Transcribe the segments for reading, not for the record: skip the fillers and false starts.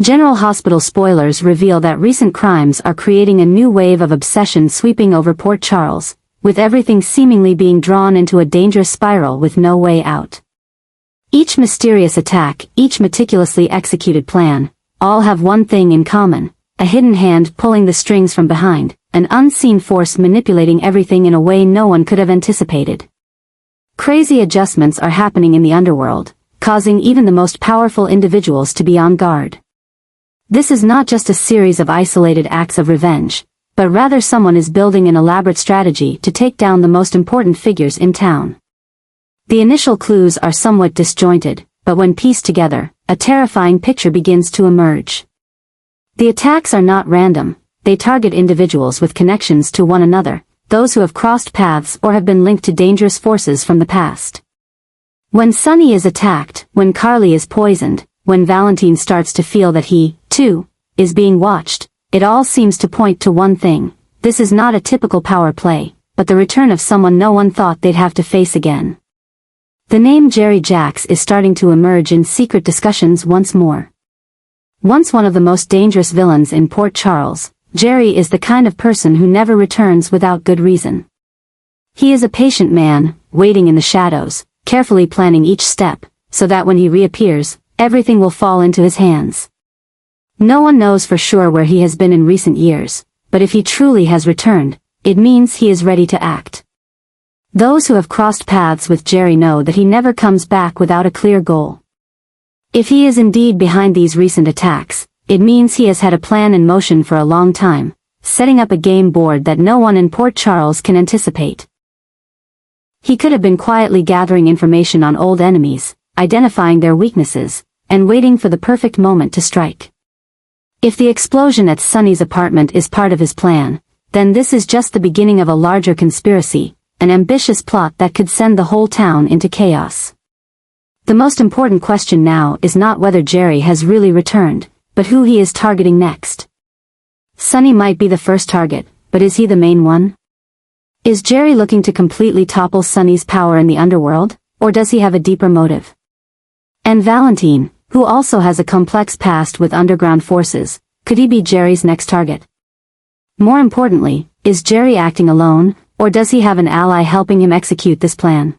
General Hospital spoilers reveal that recent crimes are creating a new wave of obsession sweeping over Port Charles, with everything seemingly being drawn into a dangerous spiral with no way out. Each mysterious attack, each meticulously executed plan, all have one thing in common: a hidden hand pulling the strings from behind, an unseen force manipulating everything in a way no one could have anticipated. Crazy adjustments are happening in the underworld, causing even the most powerful individuals to be on guard. This is not just a series of isolated acts of revenge, but rather someone is building an elaborate strategy to take down the most important figures in town. The initial clues are somewhat disjointed, but when pieced together, a terrifying picture begins to emerge. The attacks are not random, they target individuals with connections to one another, those who have crossed paths or have been linked to dangerous forces from the past. When Sunny is attacked, when Carly is poisoned, when Valentine starts to feel that he, too, is being watched, it all seems to point to one thing: this is not a typical power play, but the return of someone no one thought they'd have to face again. The name Jasper Jax is starting to emerge in secret discussions once more. Once one of the most dangerous villains in Port Charles, Jerry is the kind of person who never returns without good reason. He is a patient man, waiting in the shadows, carefully planning each step, so that when he reappears, everything will fall into his hands. No one knows for sure where he has been in recent years, but if he truly has returned, it means he is ready to act. Those who have crossed paths with Jerry know that he never comes back without a clear goal. If he is indeed behind these recent attacks, it means he has had a plan in motion for a long time, setting up a game board that no one in Port Charles can anticipate. He could have been quietly gathering information on old enemies, identifying their weaknesses, and waiting for the perfect moment to strike. If the explosion at Sunny's apartment is part of his plan, then this is just the beginning of a larger conspiracy, an ambitious plot that could send the whole town into chaos. The most important question now is not whether Jerry has really returned, but who he is targeting next. Sunny might be the first target, but is he the main one? Is Jerry looking to completely topple Sunny's power in the underworld, or does he have a deeper motive? And Valentine, who also has a complex past with underground forces, could he be Jerry's next target? More importantly, is Jerry acting alone, or does he have an ally helping him execute this plan?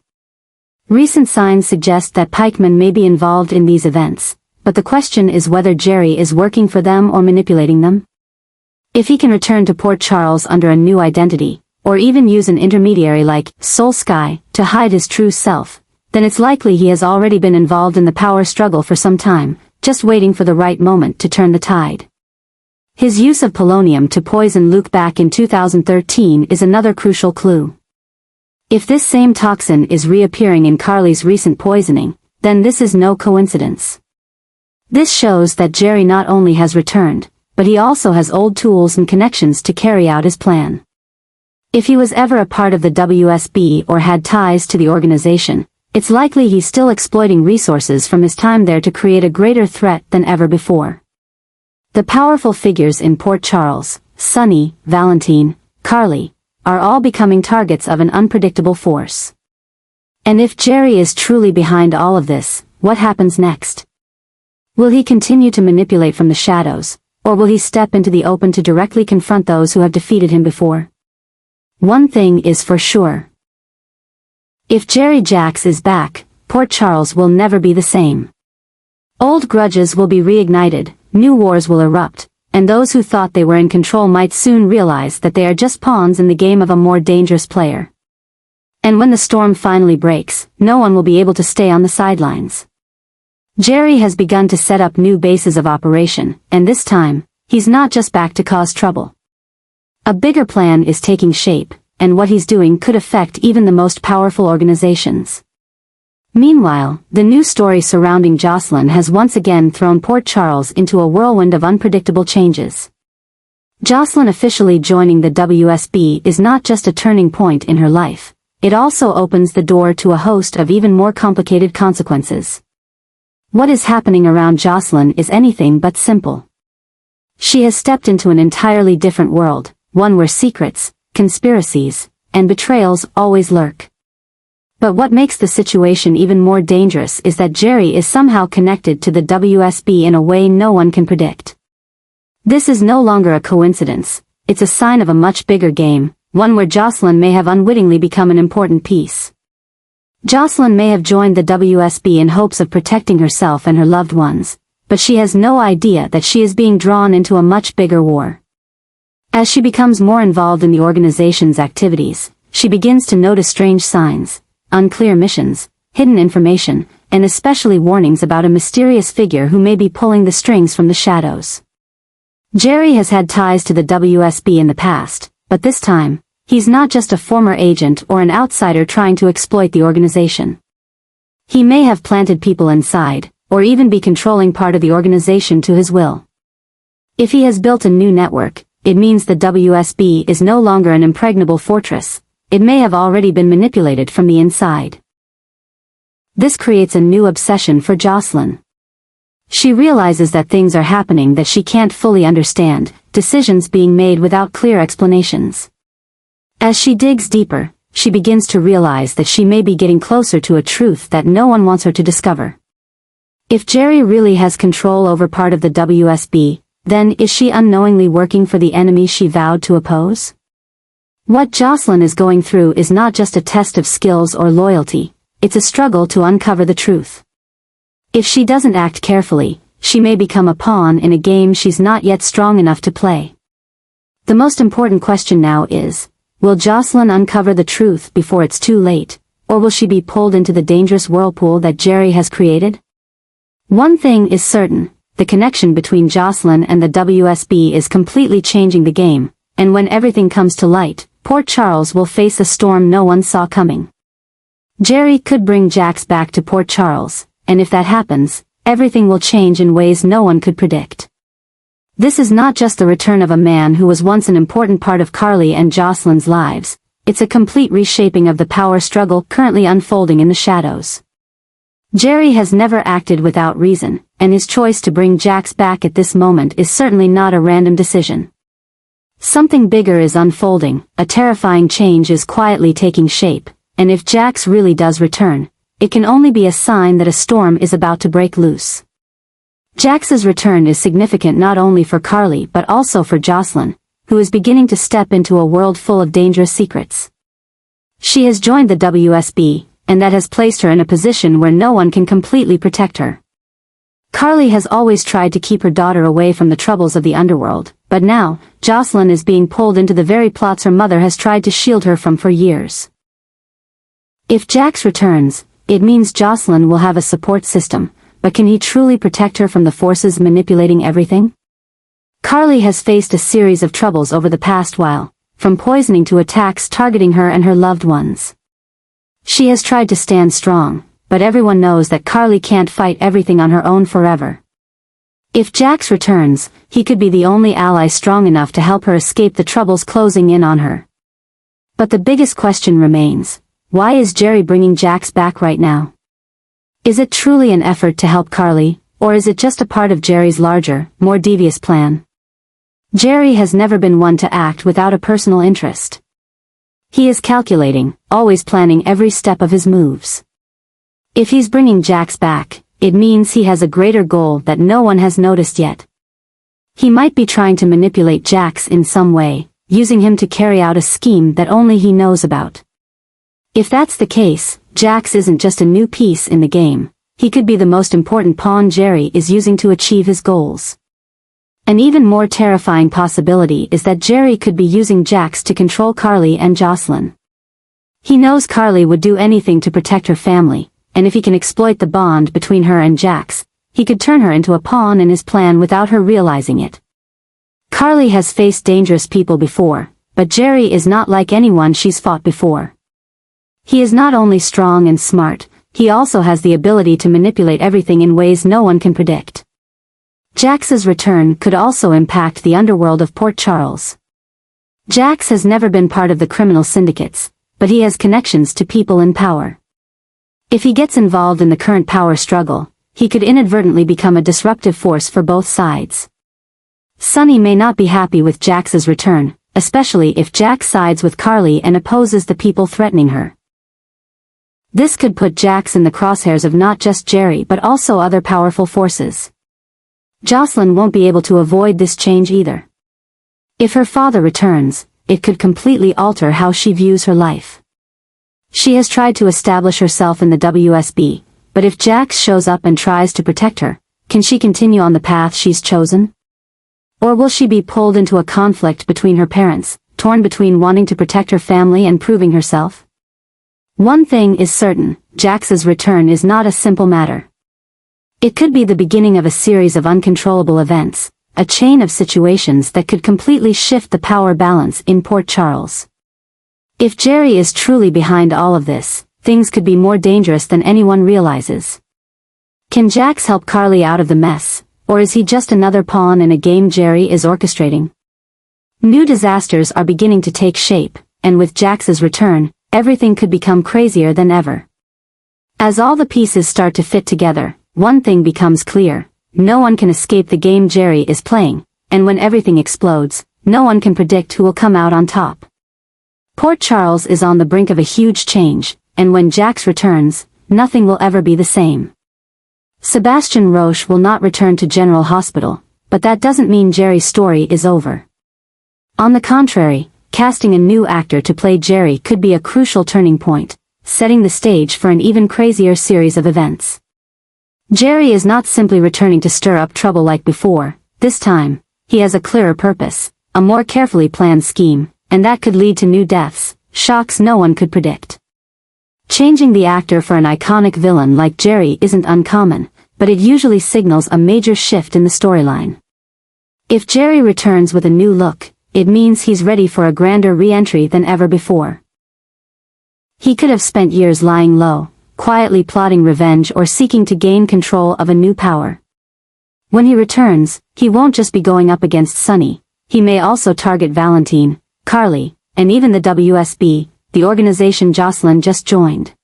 Recent signs suggest that pikemen may be involved in these events, but the question is whether Jerry is working for them or manipulating them. If he can return to Port Charles under a new identity, or even use an intermediary like Soul Sky to hide his true self, then it's likely he has already been involved in the power struggle for some time, just waiting for the right moment to turn the tide. His use of polonium to poison Luke back in 2013 is another crucial clue. If this same toxin is reappearing in Carly's recent poisoning, then this is no coincidence. This shows that Jerry not only has returned, but he also has old tools and connections to carry out his plan. If he was ever a part of the WSB or had ties to the organization, it's likely he's still exploiting resources from his time there to create a greater threat than ever before. The powerful figures in Port Charles, Sunny, Valentine, Carly, are all becoming targets of an unpredictable force. And if Jerry is truly behind all of this, what happens next? Will he continue to manipulate from the shadows, or will he step into the open to directly confront those who have defeated him before? One thing is for sure. If Jasper Jax is back, Port Charles will never be the same. Old grudges will be reignited, new wars will erupt, and those who thought they were in control might soon realize that they are just pawns in the game of a more dangerous player. And when the storm finally breaks, no one will be able to stay on the sidelines. Jerry has begun to set up new bases of operation, and this time, he's not just back to cause trouble. A bigger plan is taking shape, and what he's doing could affect even the most powerful organizations. Meanwhile, the new story surrounding Josslyn has once again thrown Port Charles into a whirlwind of unpredictable changes. Josslyn officially joining the WSB is not just a turning point in her life, it also opens the door to a host of even more complicated consequences. What is happening around Josslyn is anything but simple. She has stepped into an entirely different world, one where secrets, conspiracies, and betrayals always lurk. But what makes the situation even more dangerous is that Jerry is somehow connected to the WSB in a way no one can predict. This is no longer a coincidence, it's a sign of a much bigger game, one where Josslyn may have unwittingly become an important piece. Josslyn may have joined the WSB in hopes of protecting herself and her loved ones, but she has no idea that she is being drawn into a much bigger war. As she becomes more involved in the organization's activities, she begins to notice strange signs, unclear missions, hidden information, and especially warnings about a mysterious figure who may be pulling the strings from the shadows. Jerry has had ties to the WSB in the past, but this time, he's not just a former agent or an outsider trying to exploit the organization. He may have planted people inside, or even be controlling part of the organization to his will. If he has built a new network, it means the WSB is no longer an impregnable fortress. It may have already been manipulated from the inside. This creates a new obsession for Josslyn. She realizes that things are happening that she can't fully understand, decisions being made without clear explanations. As she digs deeper, she begins to realize that she may be getting closer to a truth that no one wants her to discover. If Jerry really has control over part of the WSB, then is she unknowingly working for the enemy she vowed to oppose? What Josslyn is going through is not just a test of skills or loyalty, it's a struggle to uncover the truth. If she doesn't act carefully, she may become a pawn in a game she's not yet strong enough to play. The most important question now is, will Josslyn uncover the truth before it's too late, or will she be pulled into the dangerous whirlpool that Jerry has created? One thing is certain, the connection between Josslyn and the WSB is completely changing the game, and when everything comes to light, Port Charles will face a storm no one saw coming. Jerry could bring Jax back to Port Charles, and if that happens, everything will change in ways no one could predict. This is not just the return of a man who was once an important part of Carly and Josslyn's lives, it's a complete reshaping of the power struggle currently unfolding in the shadows. Jerry has never acted without reason, and his choice to bring Jax back at this moment is certainly not a random decision. Something bigger is unfolding, a terrifying change is quietly taking shape, and if Jax really does return, it can only be a sign that a storm is about to break loose. Jax's return is significant not only for Carly but also for Josslyn, who is beginning to step into a world full of dangerous secrets. She has joined the WSB, and that has placed her in a position where no one can completely protect her. Carly has always tried to keep her daughter away from the troubles of the underworld, but now, Josslyn is being pulled into the very plots her mother has tried to shield her from for years. If Jax returns, it means Josslyn will have a support system, but can he truly protect her from the forces manipulating everything? Carly has faced a series of troubles over the past while, from poisoning to attacks targeting her and her loved ones. She has tried to stand strong, but everyone knows that Carly can't fight everything on her own forever. If Jax returns, he could be the only ally strong enough to help her escape the troubles closing in on her. But the biggest question remains, why is Jerry bringing Jax back right now? Is it truly an effort to help Carly, or is it just a part of Jerry's larger, more devious plan? Jerry has never been one to act without a personal interest. He is calculating, always planning every step of his moves. If he's bringing Jax back, it means he has a greater goal that no one has noticed yet. He might be trying to manipulate Jax in some way, using him to carry out a scheme that only he knows about. If that's the case, Jax isn't just a new piece in the game, he could be the most important pawn Jerry is using to achieve his goals. An even more terrifying possibility is that Jerry could be using Jax to control Carly and Josslyn. He knows Carly would do anything to protect her family, and if he can exploit the bond between her and Jax, he could turn her into a pawn in his plan without her realizing it. Carly has faced dangerous people before, but Jerry is not like anyone she's fought before. He is not only strong and smart, he also has the ability to manipulate everything in ways no one can predict. Jax's return could also impact the underworld of Port Charles. Jax has never been part of the criminal syndicates, but he has connections to people in power. If he gets involved in the current power struggle, he could inadvertently become a disruptive force for both sides. Sonny may not be happy with Jax's return, especially if Jax sides with Carly and opposes the people threatening her. This could put Jax in the crosshairs of not just Jerry but also other powerful forces. Josslyn won't be able to avoid this change either. If her father returns, it could completely alter how she views her life. She has tried to establish herself in the WSB, but if Jax shows up and tries to protect her, can she continue on the path she's chosen? Or will she be pulled into a conflict between her parents, torn between wanting to protect her family and proving herself? One thing is certain, Jax's return is not a simple matter. It could be the beginning of a series of uncontrollable events, a chain of situations that could completely shift the power balance in Port Charles. If Jerry is truly behind all of this, things could be more dangerous than anyone realizes. Can Jax help Carly out of the mess, or is he just another pawn in a game Jerry is orchestrating? New disasters are beginning to take shape, and with Jax's return, everything could become crazier than ever. As all the pieces start to fit together, one thing becomes clear: no one can escape the game Jerry is playing, and when everything explodes, no one can predict who will come out on top. Port Charles is on the brink of a huge change, and when Jax returns, nothing will ever be the same. Sebastian Roche will not return to General Hospital, but that doesn't mean Jerry's story is over. On the contrary, casting a new actor to play Jerry could be a crucial turning point, setting the stage for an even crazier series of events. Jerry is not simply returning to stir up trouble like before. This time, he has a clearer purpose, a more carefully planned scheme, and that could lead to new deaths, shocks no one could predict. Changing the actor for an iconic villain like Jerry isn't uncommon, but it usually signals a major shift in the storyline. If Jerry returns with a new look, it means he's ready for a grander re-entry than ever before. He could have spent years lying low, quietly plotting revenge or seeking to gain control of a new power. When he returns, he won't just be going up against Sunny, he may also target Valentine, Carly, and even the WSB, the organization Josslyn just joined.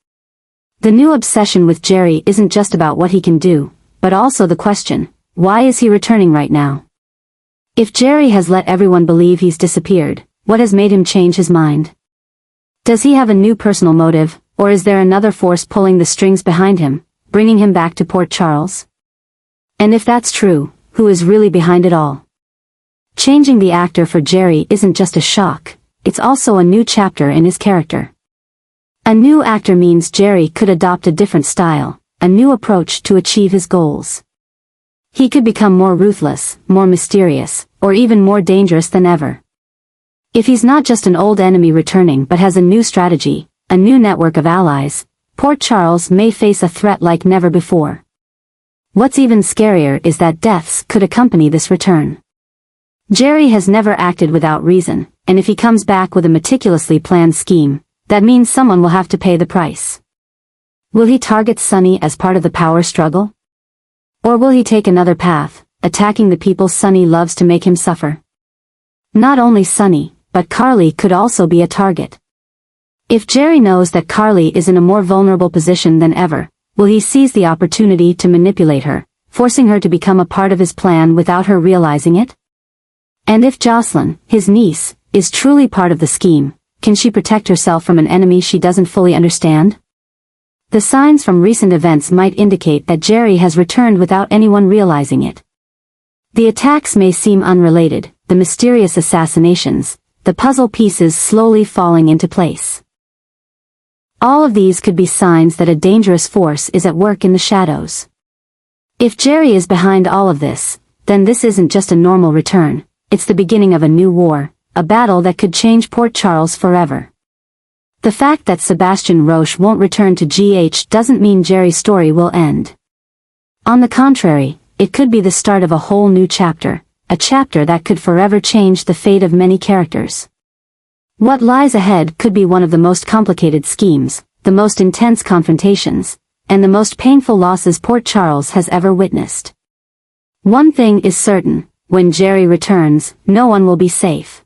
The new obsession with Jerry isn't just about what he can do, but also the question: why is he returning right now? If Jerry has let everyone believe he's disappeared, what has made him change his mind? Does he have a new personal motive, or is there another force pulling the strings behind him, bringing him back to Port Charles? And if that's true, who is really behind it all? Changing the actor for Jerry isn't just a shock, it's also a new chapter in his character. A new actor means Jerry could adopt a different style, a new approach to achieve his goals. He could become more ruthless, more mysterious, or even more dangerous than ever. If he's not just an old enemy returning but has a new strategy, a new network of allies, Port Charles may face a threat like never before. What's even scarier is that deaths could accompany this return. Jerry has never acted without reason, and if he comes back with a meticulously planned scheme, that means someone will have to pay the price. Will he target Sunny as part of the power struggle? Or will he take another path, attacking the people Sunny loves to make him suffer? Not only Sunny, but Carly could also be a target. If Jerry knows that Carly is in a more vulnerable position than ever, will he seize the opportunity to manipulate her, forcing her to become a part of his plan without her realizing it? And if Josslyn, his niece, is truly part of the scheme, can she protect herself from an enemy she doesn't fully understand? The signs from recent events might indicate that Jerry has returned without anyone realizing it. The attacks may seem unrelated, the mysterious assassinations, the puzzle pieces slowly falling into place. All of these could be signs that a dangerous force is at work in the shadows. If Jerry is behind all of this, then this isn't just a normal return, it's the beginning of a new war, a battle that could change Port Charles forever. The fact that Sebastian Roche won't return to GH doesn't mean Jerry's story will end. On the contrary, it could be the start of a whole new chapter, a chapter that could forever change the fate of many characters. What lies ahead could be one of the most complicated schemes, the most intense confrontations, and the most painful losses Port Charles has ever witnessed. One thing is certain: when Jerry returns, no one will be safe.